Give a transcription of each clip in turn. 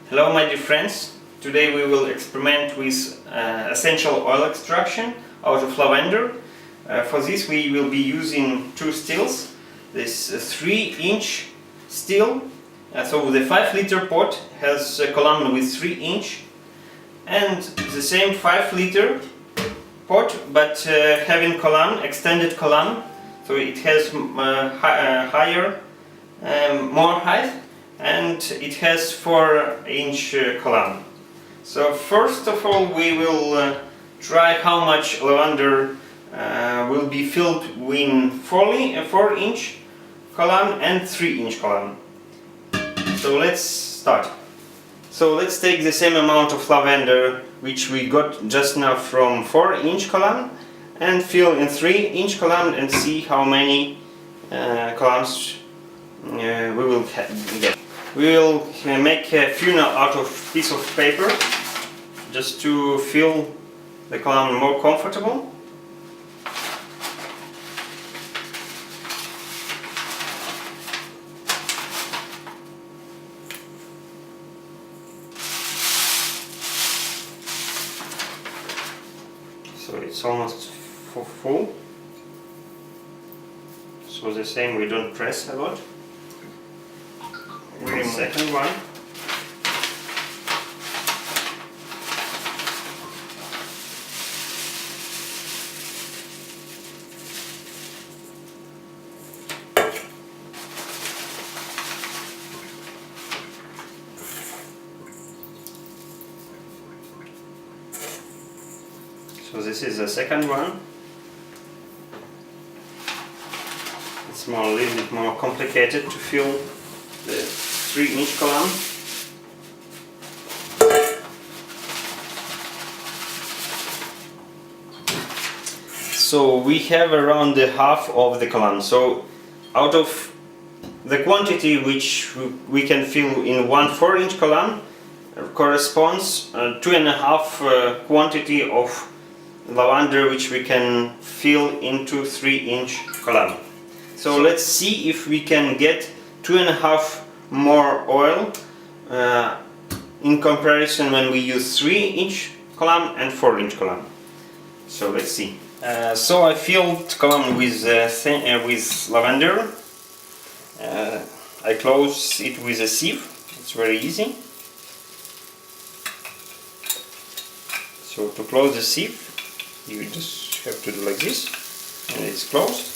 Hello my dear friends, today we will experiment with essential oil extraction out of lavender. For this we will be using two stills. This 3-inch still, so the 5-liter pot has a column with 3-inch, and the same 5-liter pot but having column, extended column, so it has higher, more height, and it has 4-inch column. So first of all we will try how much lavender will be filled in 4-inch column and 3-inch column. So let's start. So let's take the same amount of lavender which we got just now from 4-inch column and fill in 3-inch column and see how many columns we will get. We will make a funnel out of piece of paper just to feel the column more comfortable. So it's almost full. So the same, we don't press a lot. The second one. So this is the second one. It's a little bit more complicated to fill the 3-inch column. So we have around the half of the column. So out of the quantity which we can fill in one 4-inch column corresponds 2.5 quantity of lavender which we can fill into 3-inch column. So let's see if we can get 2.5 more oil in comparison when we use 3-inch column and 4-inch column. So let's see. So I filled column with lavender. I close it with a sieve. It's very easy. So to close the sieve, you just have to do like this, and it's closed.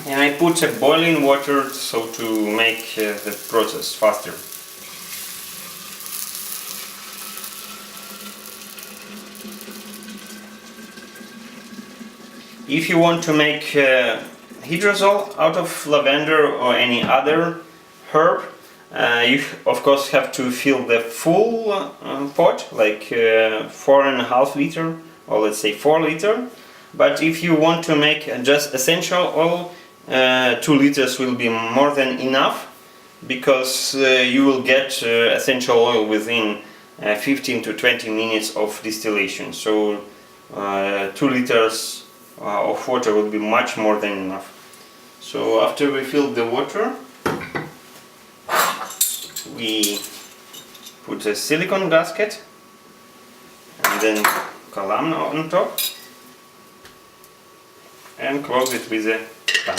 And I put a boiling water so to make the process faster. If you want to make hydrosol out of lavender or any other herb, you of course have to fill the full pot, like 4.5 liter or let's say 4 liter. But if you want to make just essential oil, 2 liters will be more than enough, because you will get essential oil within 15 to 20 minutes of distillation. So 2 liters of water will be much more than enough. So after we fill the water, we put a silicone gasket and then column on top and close it with a pan.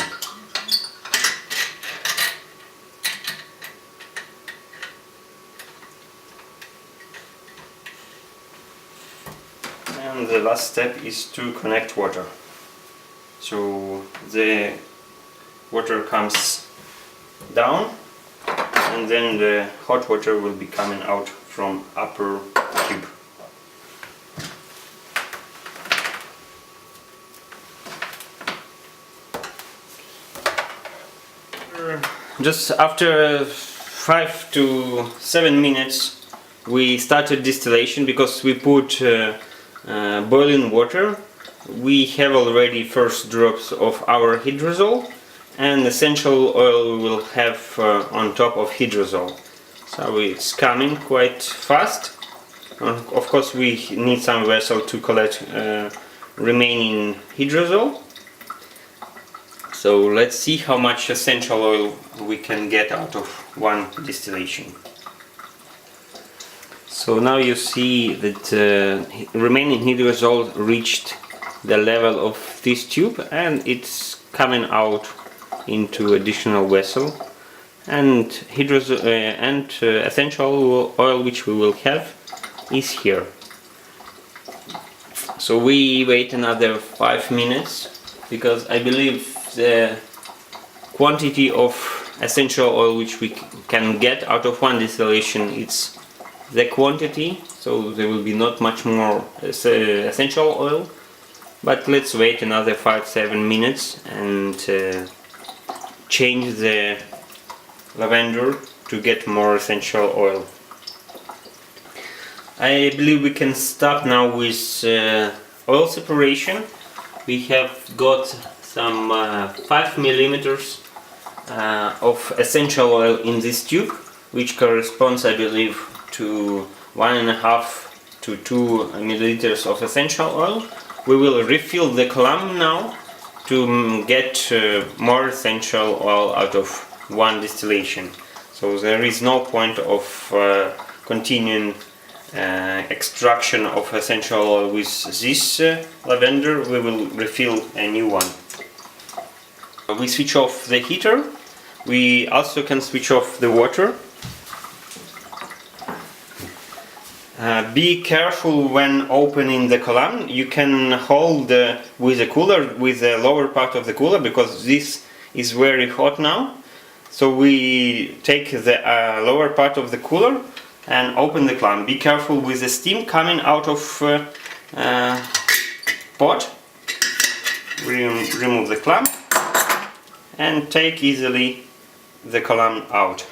And the last step is to connect water. So the water comes down and then the hot water will be coming out from upper tube. Just after 5 to 7 minutes we started distillation, because we put boiling water. We have already first drops of our hydrosol, and essential oil we will have on top of hydrosol. So it's coming quite fast. Of course we need some vessel to collect remaining hydrosol. So let's see how much essential oil we can get out of one distillation. So now you see that remaining hydrosol reached the level of this tube, and it's coming out into additional vessel, and essential oil which we will have is here. So we wait another 5 minutes, because I believe the quantity of essential oil which we can get out of one distillation, it's the quantity, so there will be not much more essential oil. But let's wait another 5-7 minutes and change the lavender to get more essential oil. I believe we can stop now with oil separation. We have got some 5 millimeters of essential oil in this tube, which corresponds, I believe, to 1.5 to 2 milliliters of essential oil. We will refill the column now to get more essential oil out of one distillation. So there is no point of continuing extraction of essential oil with this lavender. We will refill a new one. We switch off the heater. We also can switch off the water. Be careful when opening the column. You can hold with the cooler, with the lower part of the cooler, because this is very hot now. So we take the lower part of the cooler and open the clamp. Be careful with the steam coming out of pot. Remove the clamp and take easily the column out.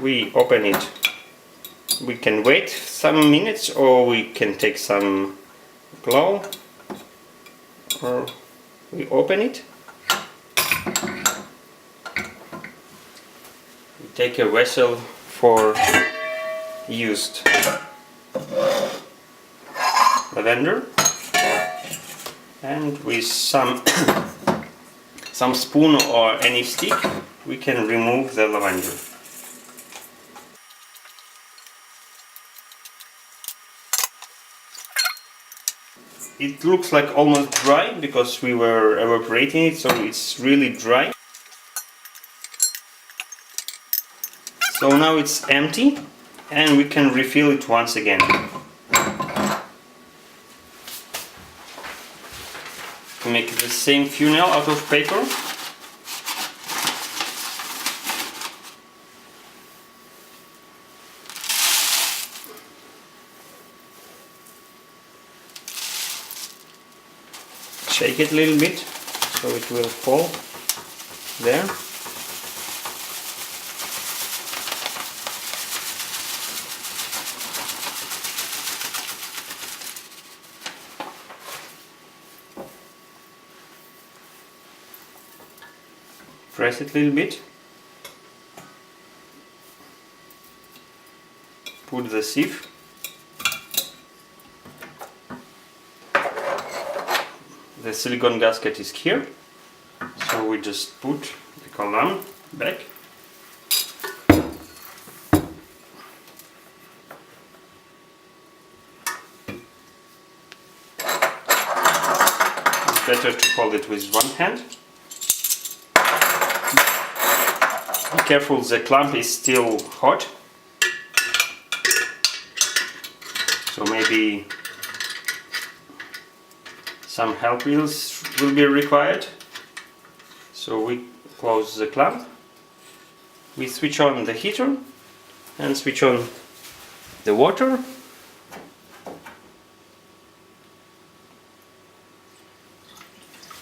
We open it. We can wait some minutes, or we can take some glue, or we open it. We take a vessel for used lavender, and with some spoon or any stick we can remove the lavender. It looks like almost dry because we were evaporating it, so it's really dry. So now it's empty and we can refill it once again. Make the same funnel out of paper. Shake it a little bit so it will fall there. Press it a little bit. Put the sieve. The silicone gasket is here, so we just put the column back. It's better to hold it with one hand. Be careful, the clamp is still hot, so maybe some help wheels will be required. So we close the clamp, we switch on the heater and switch on the water.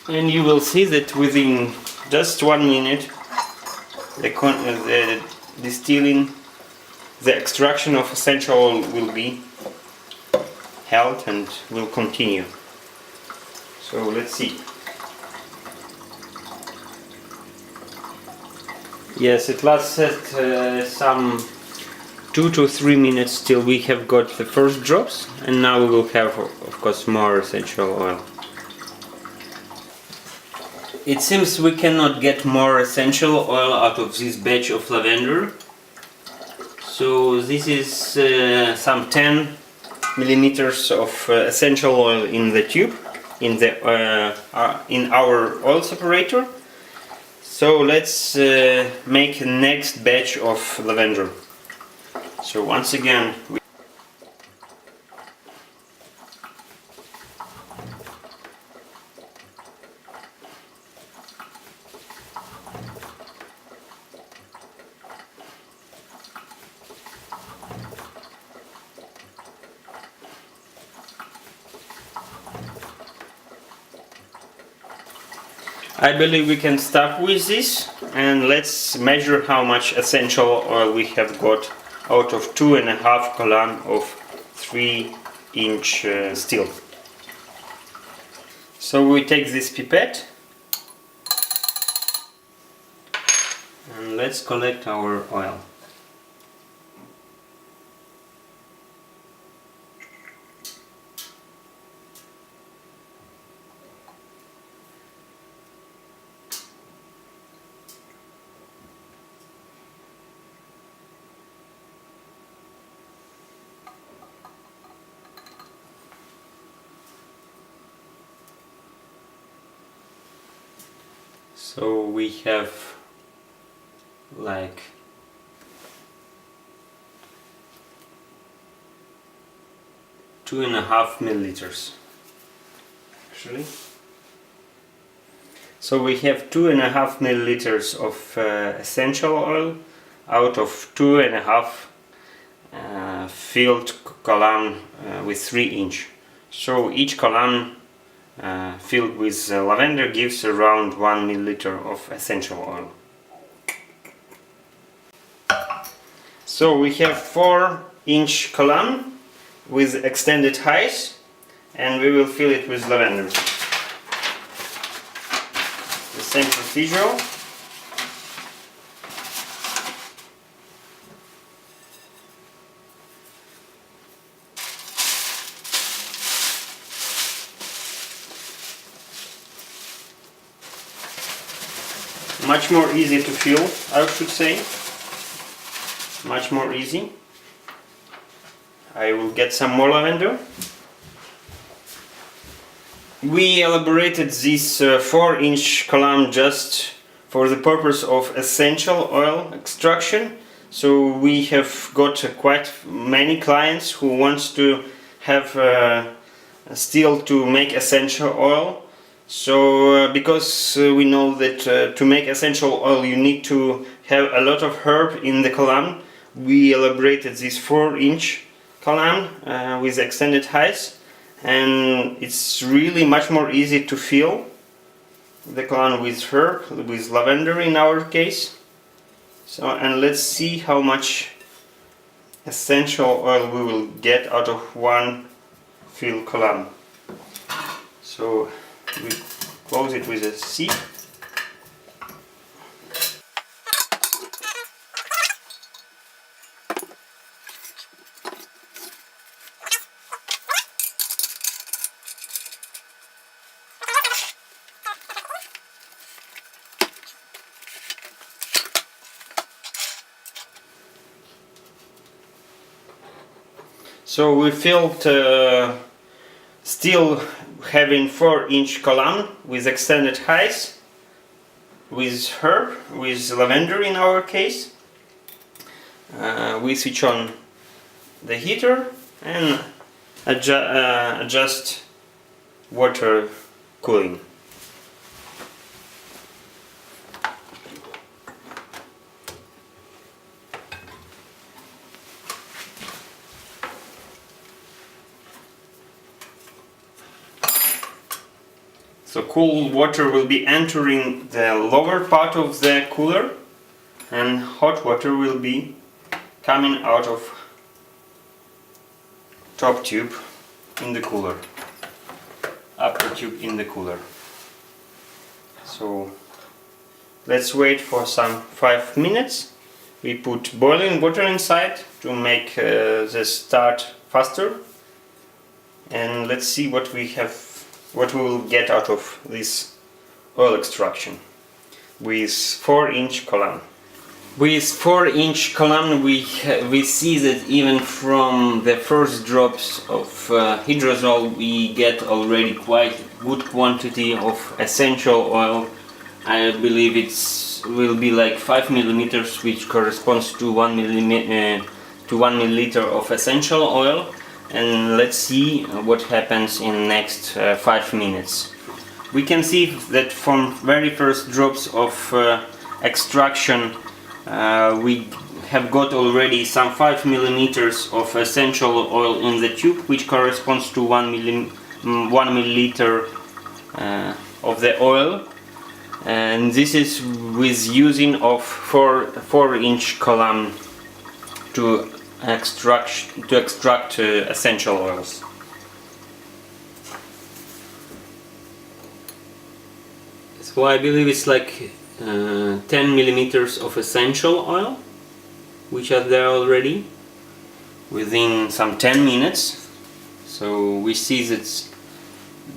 And you will see that within just 1 minute the distilling, the extraction of essential oil will be held and will continue. So let's see. Yes, it lasted some 2 to 3 minutes till we have got the first drops, and now we will have, of course, more essential oil. It seems we cannot get more essential oil out of this batch of lavender. So this is some 10 millimeters of essential oil in the tube, in our oil separator. So let's make the next batch of lavender. So once again, I believe we can start with this, and let's measure how much essential oil we have got out of 2.5 column of 3-inch still. So we take this pipette and let's collect our oil. So we have like 2.5 milliliters actually. So we have 2.5 milliliters of essential oil out of 2.5 filled column with 3-inch. So each column filled with lavender gives around 1 milliliter of essential oil. So we have 4-inch column with extended height, and we will fill it with lavender. The same procedure. Much more easy to fill, I should say. Much more easy. I will get some more lavender. We elaborated this 4-inch column just for the purpose of essential oil extraction. So we have got quite many clients who wants to have still to make essential oil. So because we know that to make essential oil you need to have a lot of herb in the column, we elaborated this 4-inch column with extended height, and it's really much more easy to fill the column with herb, with lavender in our case. So, and let's see how much essential oil we will get out of one fill column. So we close it with a C. So we filled still having 4-inch column with extended height, with herb, with lavender in our case. We switch on the heater and adjust water cooling. So cool water will be entering the lower part of the cooler, and hot water will be coming out of top tube in the cooler, upper tube in the cooler. So let's wait for some 5 minutes. We put boiling water inside to make the start faster, and let's see what we will get out of this oil extraction with 4-inch column. With 4-inch column we see that even from the first drops of hydrosol we get already quite good quantity of essential oil. I believe it will be like 5 millimeters, which corresponds to 1 milliliter of essential oil. And let's see what happens in next 5 minutes. We can see that from very first drops of extraction we have got already some 5 millimeters of essential oil in the tube, which corresponds to 1 milliliter of the oil, and this is with using of 4-inch column to extract essential oils. So I believe it's like 10 millimeters of essential oil which are there already within some 10 minutes. So we see that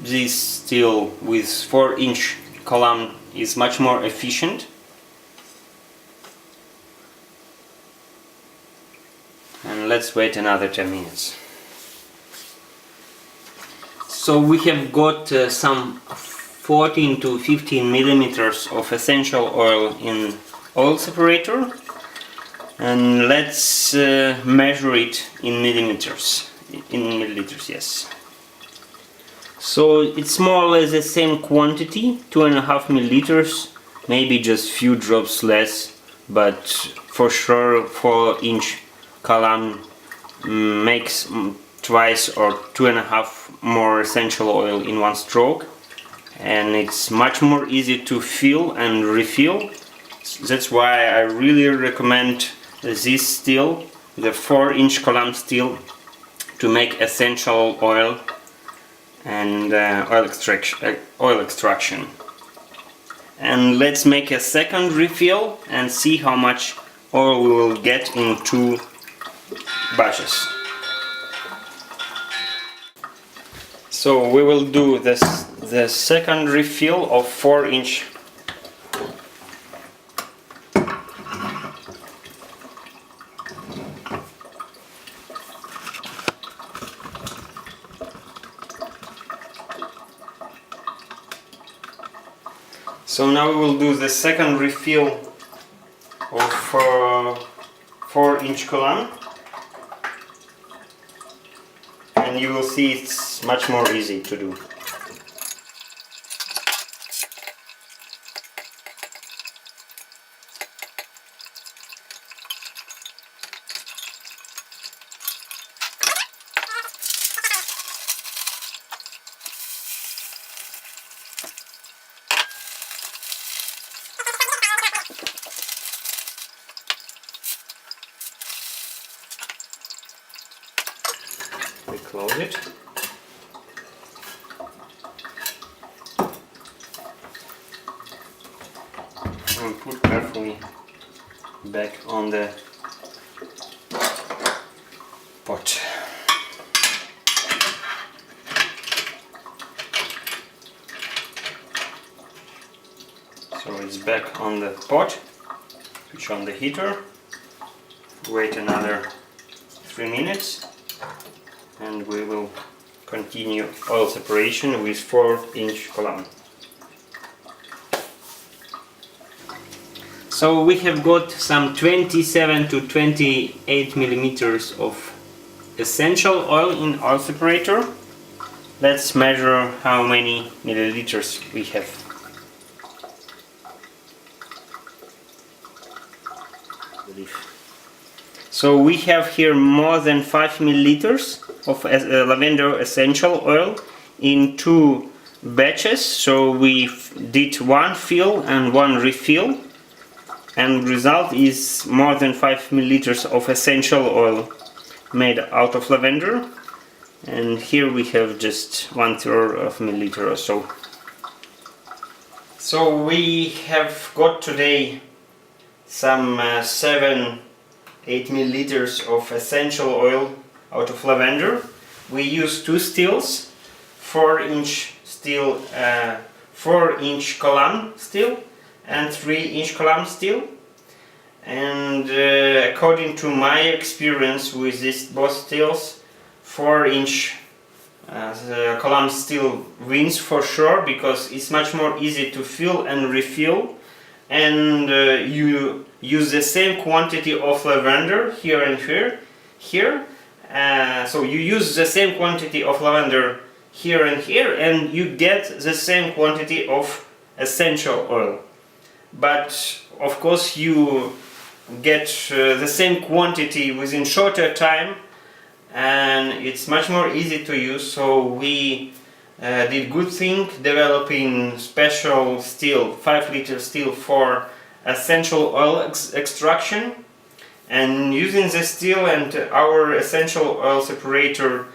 this still with 4-inch column is much more efficient. And let's wait another 10 minutes. So we have got some 14 to 15 millimeters of essential oil in oil separator, and let's measure it in milliliters. Yes. So it's more or less the same quantity, 2.5 milliliters, maybe just few drops less, but for sure 4-inch column makes twice or 2.5 more essential oil in one stroke, and it's much more easy to fill and refill. That's why I really recommend this still, the 4-inch column still, to make essential oil and oil extraction. And let's make a second refill and see how much oil we will get in 2 batches. So we will do the second refill of 4-inch. So now we will do the second refill of 4-inch column, and you will see it's much more easy to do. We close it. And put carefully back on the pot. So it's back on the pot, switch on the heater, wait another 3 minutes, and we will continue oil separation with 4-inch column. So we have got some 27 to 28 millimeters of essential oil in oil separator. Let's measure how many milliliters we have. So we have here more than 5 milliliters of lavender essential oil in 2 batches. So we did 1 fill and 1 refill, and result is more than 5 milliliters of essential oil made out of lavender, and here we have just 1/3 of milliliter or so. So we have got today some 7-8 milliliters of essential oil out of lavender. We use 2 stills, 4-inch still 4-inch column steel and 3-inch column steel. And according to my experience with these both steels, 4-inch column steel wins for sure, because it's much more easy to fill and refill, and you use the same quantity of lavender here and here. So you use the same quantity of lavender here and here, and you get the same quantity of essential oil. But of course you get the same quantity within shorter time, and it's much more easy to use. So we did good thing developing special steel, 5-liter steel for essential oil extraction. And using the steel and our essential oil separator,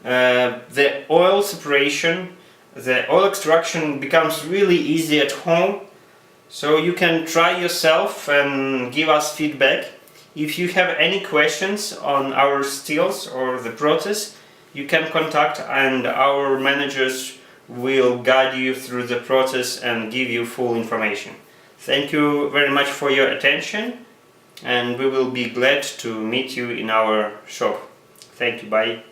the oil separation, the oil extraction becomes really easy at home. So you can try yourself and give us feedback. If you have any questions on our steels or the process, you can contact, and our managers will guide you through the process and give you full information. Thank you very much for your attention, and we will be glad to meet you in our shop. Thank you, bye.